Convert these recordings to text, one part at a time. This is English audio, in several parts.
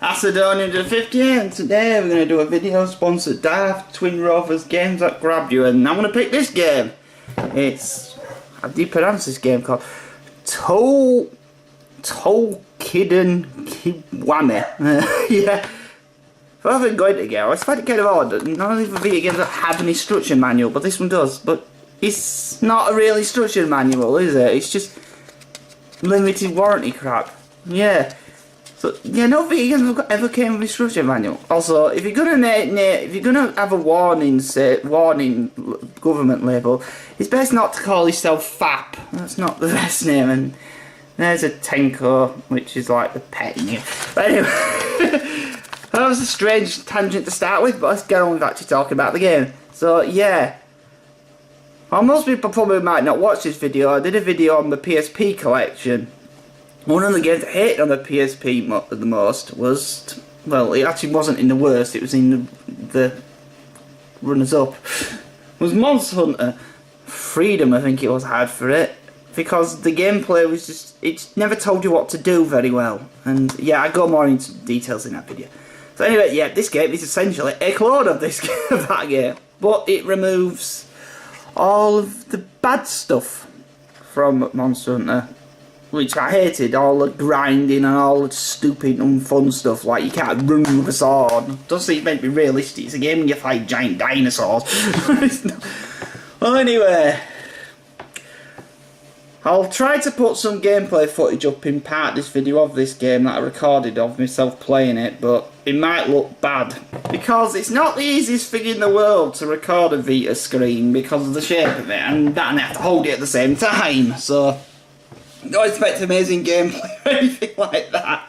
Acid150, and today we're going to do a video sponsored Darth Twinrova's Games That Grab You, and I'm going to pick this game. It's, how do you pronounce this game called? Tolkien Kiwame. Yeah. Rather than going to go, I find it kind of odd. None of the video games that have an instruction manual, but this one does. But it's not a real instruction manual, is it? It's just limited warranty crap. Yeah. So yeah, no video games ever came with an instruction manual. Also, if you're gonna have a warning government label, it's best not to call yourself FAP. That's not the best name. And there's a Tenko, which is like the pet in you. But anyway. That was a strange tangent to start with, but let's get on with actually talking about the game. So, yeah. Well, most people probably might not watch this video. I did a video on the PSP collection. One of the games I hated on the PSP the most was... Well, it actually wasn't in the worst, it was in the runners-up. Was Monster Hunter. Freedom, I think it was, I had for it. Because the gameplay was just... It never told you what to do very well. And, yeah, I go more into details in that video. So anyway, yeah, this game is essentially a clone of that game, but it removes all of the bad stuff from Monster Hunter, which I hated. All the grinding and all the stupid unfun stuff, like you can't run with a sword. It doesn't seem meant to be realistic. It's a game where you fight giant dinosaurs. Well, anyway, I'll try to put some gameplay footage up in part of this video of this game that I recorded of myself playing it, but it might look bad because it's not the easiest thing in the world to record a Vita screen because of the shape of it, and I have to hold it at the same time, so don't expect amazing gameplay or anything like that.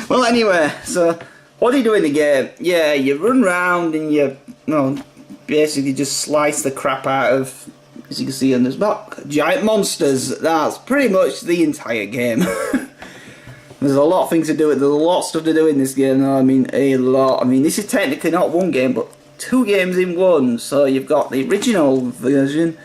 Well, anyway, so what do you do in the game? Yeah, you run around and you basically just slice the crap out of, as you can see on this block, giant monsters. That's pretty much the entire game. There's a lot of things to do. There's a lot of stuff to do in this game. I mean, a lot. I mean, this is technically not one game, but two games in one. So you've got the original version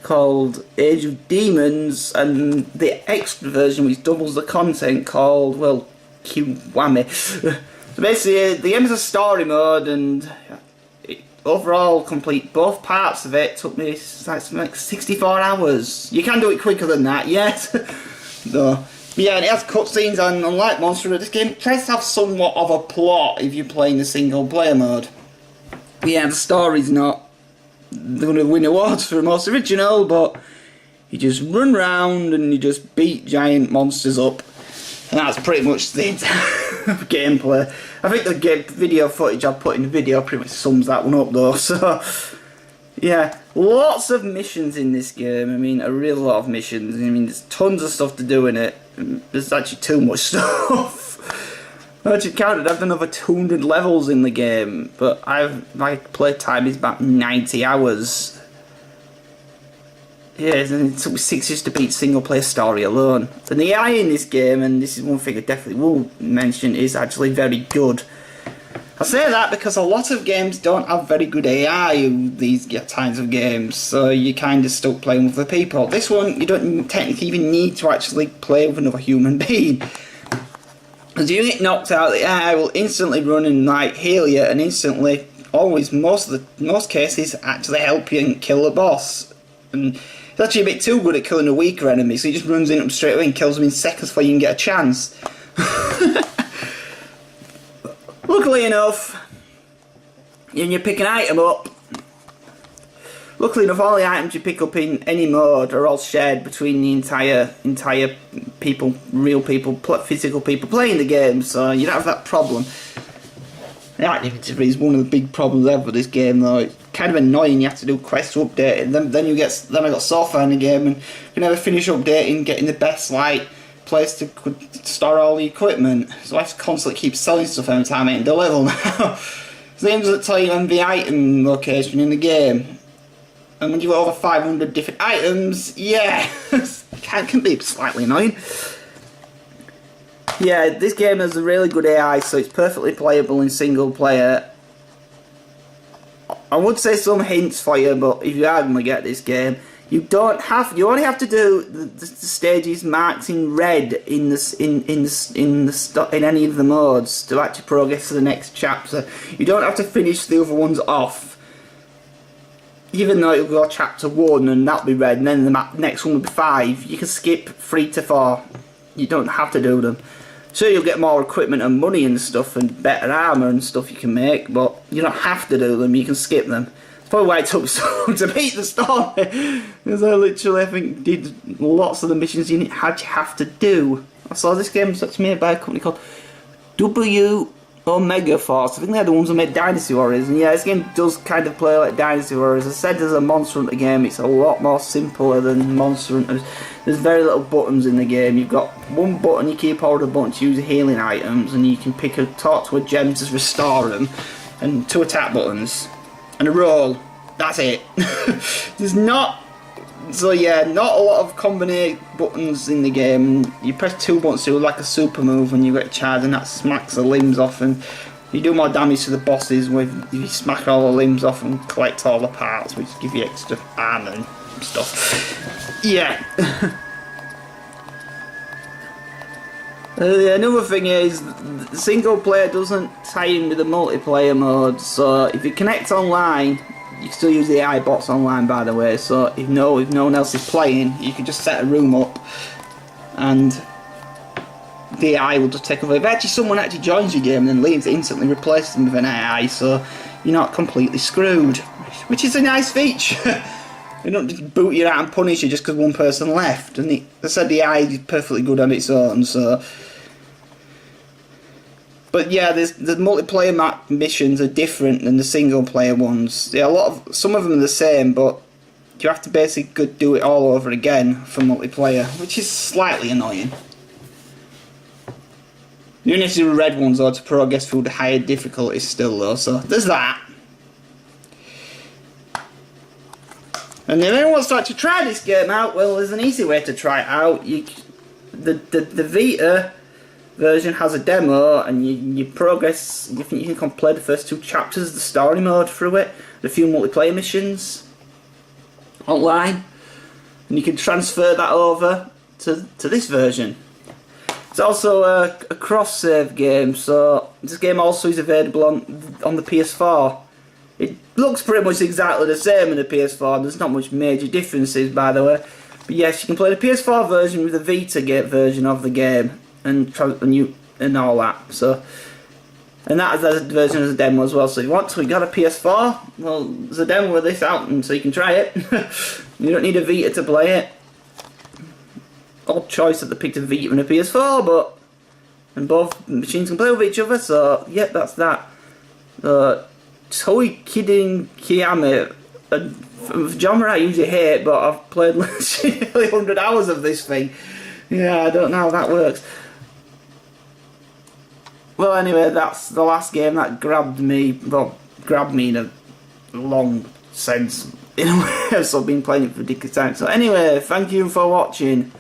called Age of Demons, and the extra version which doubles the content called, well, Kiwame. So basically, the game is a story mode, and overall complete both parts of it took me like 64 hours. You can do it quicker than that, yes. No. Yeah, and it has cutscenes, and unlike Monster Hunter, this game tries to have somewhat of a plot if you're playing the single player mode. Yeah, the story's not going to win awards for most original, but you just run around and you just beat giant monsters up. And that's pretty much the entire gameplay. I think the video footage I put in the video pretty much sums that one up though. So, yeah, lots of missions in this game. I mean, a real lot of missions. I mean, there's tons of stuff to do in it. There's actually too much stuff. I actually counted, I've done over 200 levels in the game, but my playtime is about 90 hours. Yeah, it took me 6 years to beat single player story alone. And the AI in this game, and this is one thing I definitely will mention, is actually very good. I say that because a lot of games don't have very good AI in these kinds of games, so you're kind of stuck playing with the people. This one, you don't technically even need to actually play with another human being. As you get knocked out, the AI will instantly run and like heal you, and instantly, always, most cases, actually help you and kill the boss. And it's actually a bit too good at killing a weaker enemy, so he just runs in them straight away and kills them in seconds before you can get a chance. Luckily enough, when you pick an item up, luckily enough all the items you pick up in any mode are all shared between the entire people, real people, physical people playing the game, so you don't have that problem. The activity is one of the big problems ever with this game though. It's kind of annoying, you have to do quests to update it, then I got so far in the game and you never finish updating, getting the best like place to store all the equipment, so I have to constantly keep selling stuff every time I hit the level now. So the games that tell you the item location in the game, and when you've got over 500 different items, yeah, it can be slightly annoying. Yeah, this game has a really good AI, so it's perfectly playable in single player. I would say some hints for you, but if you are going to get this game, You don't have. You only have to do the stages marked in red in any of the modes to actually progress to the next chapter. You don't have to finish the other ones off. Even though it'll go chapter 1 and that'll be red, and then the next one will be 5. You can skip 3 to 4. You don't have to do them. Sure, you'll get more equipment and money and stuff and better armour and stuff you can make, but you don't have to do them. You can skip them. That's probably why it took so long to beat the story, because I literally, I think, did lots of the missions you have to do. I saw this game that's made by a company called W Omega Force. I think they're the ones who made Dynasty Warriors, and yeah, this game does kind of play like Dynasty Warriors. I said there's a Monster Hunter game, it's a lot more simpler than Monster Hunter. There's very little buttons in the game. You've got one button, you keep hold of a button to use healing items, and you can talk to a gem to restore them, and 2 attack buttons. And a roll. That's it. There's not. So yeah, not a lot of combination buttons in the game. You press 2 buttons to do like a super move when you get a charge, and that smacks the limbs off, and you do more damage to the bosses with you smack all the limbs off and collect all the parts, which give you extra armor and stuff. Yeah. Another thing is, the single player doesn't tie in with the multiplayer mode, so if you connect online, you can still use the AI bots online, by the way, so if no one else is playing, you can just set a room up and the AI will just take over. If someone actually joins your game and then leaves, it instantly replaces them with an AI, so you're not completely screwed, which is a nice feature. They don't just boot you out and punish you just because one person left, and they said the AI is perfectly good on its own, so. But yeah, the multiplayer map missions are different than the single player ones. Yeah, some of them are the same, but you have to basically do it all over again for multiplayer, which is slightly annoying. You only have to do the red ones though to progress through the higher difficulties still though, so there's that. And if anyone wants to actually try this game out, well, there's an easy way to try it out. The Vita version has a demo, and you progress. You think you can play the first 2 chapters of the story mode through it, a few multiplayer missions online, and you can transfer that over to this version. It's also a cross-save game, so this game also is available on the PS4. It looks pretty much exactly the same in the PS4. There's not much major differences, by the way. But yes, you can play the PS4 version with the Vita version of the game, and all that. So, and that is a version of the demo as well. So if you want to, you got a PS4. Well, there's a demo of this out, and so you can try it. You don't need a Vita to play it. Odd choice that they picked a Vita and a PS4, and both machines can play with each other. So yeah, that's that. Toei Kidding Kiyame. Genre I usually hate, but I've played nearly 100 hours of this thing. Yeah, I don't know how that works. Well, anyway, that's the last game that grabbed me. Well, grabbed me in a long sense, in a way. So I've been playing it for a ridiculous time. So anyway, thank you for watching.